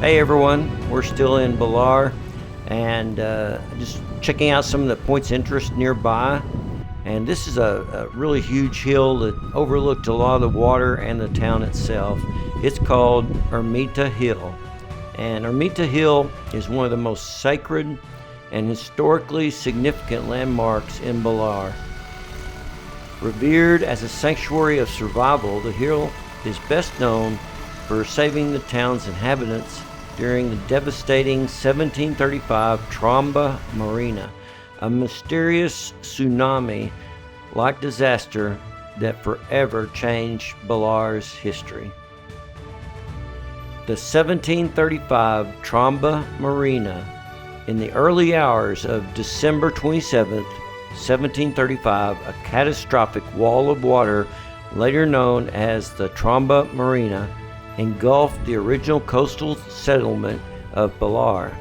Hey everyone, we're still in Baler and just checking out some of the points of interest nearby. And this is a really huge hill that overlooked a lot of the water and the town itself. It's called Ermita Hill. And Ermita Hill is one of the most sacred and historically significant landmarks in Baler. Revered as a sanctuary of survival, the hill is best known for saving the town's inhabitants during the devastating 1735 Tromba Marina, a mysterious tsunami-like disaster that forever changed Baler's history. The 1735 Tromba Marina, in the early hours of December 27, 1735, a catastrophic wall of water, later known as the Tromba Marina, engulfed the original coastal settlement of Baler.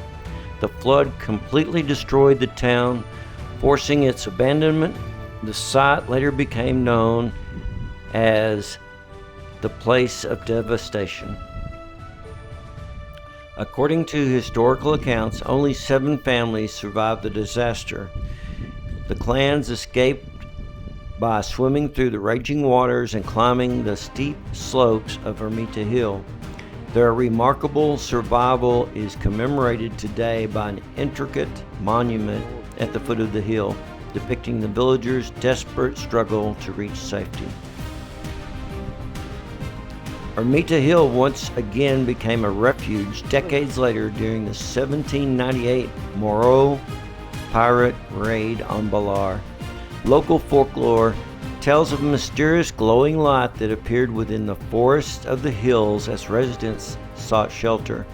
The flood completely destroyed the town, forcing its abandonment. The site later became known as the Place of Devastation. According to historical accounts, only 7 families survived the disaster. The clans escaped by swimming through the raging waters and climbing the steep slopes of Ermita Hill. Their remarkable survival is commemorated today by an intricate monument at the foot of the hill, depicting the villagers' desperate struggle to reach safety. Ermita Hill once again became a refuge decades later during the 1798 Moro pirate raid on Baler. Local folklore tells of a mysterious glowing light that appeared within the forest of the hills as residents sought shelter.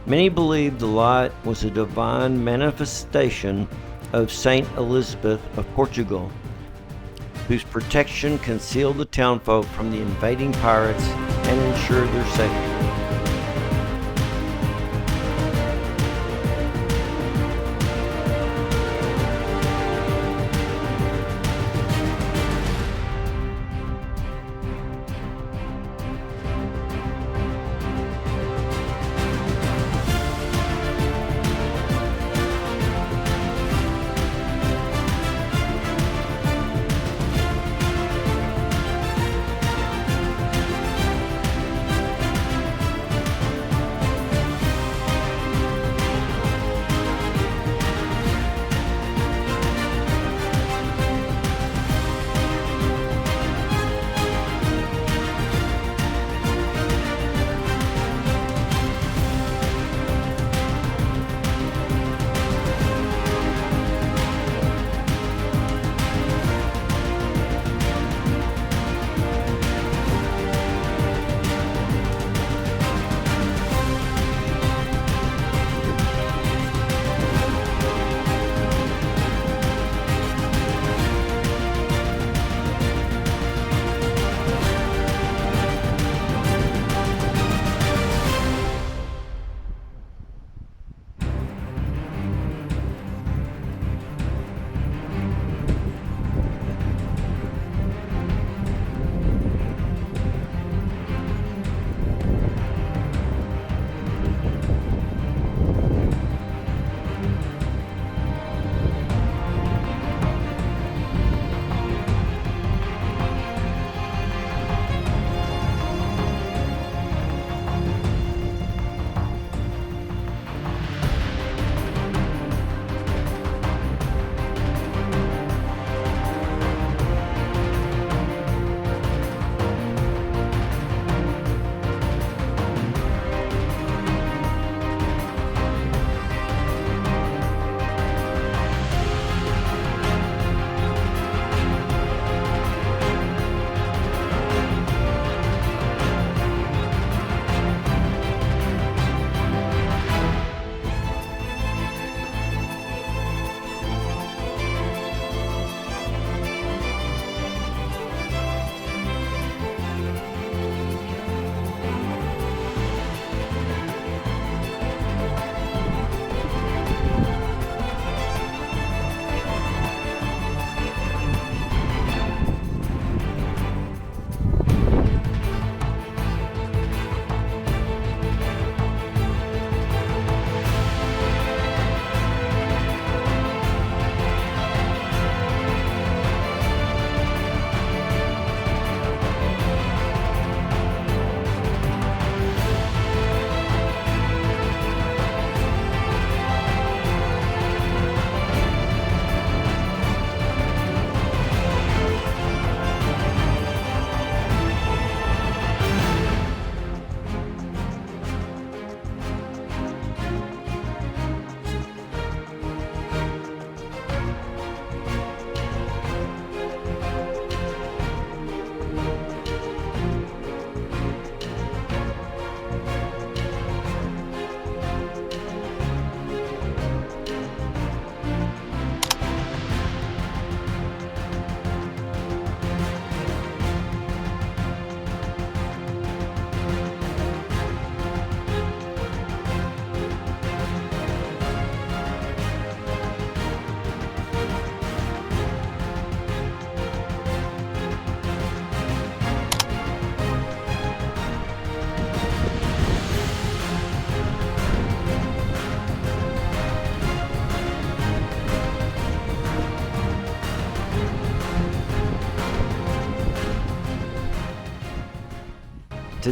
Many believe the light was a divine manifestation of Saint Elizabeth of Portugal, whose protection concealed the townfolk from the invading pirates and ensured their safety.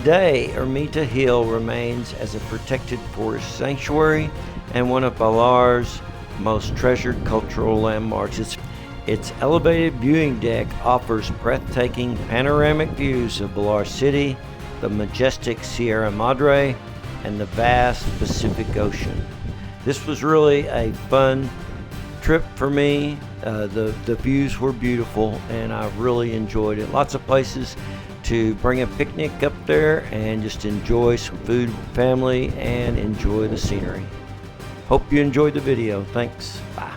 Today, Ermita Hill remains as a protected forest sanctuary and one of Baler's most treasured cultural landmarks. Its elevated viewing deck offers breathtaking panoramic views of Baler City, the majestic Sierra Madre, and the vast Pacific Ocean. This was really a fun trip for me. The views were beautiful and I really enjoyed it. Lots of places to bring a picnic up there and just enjoy some food with family and enjoy the scenery. Hope you enjoyed the video. Thanks. Bye.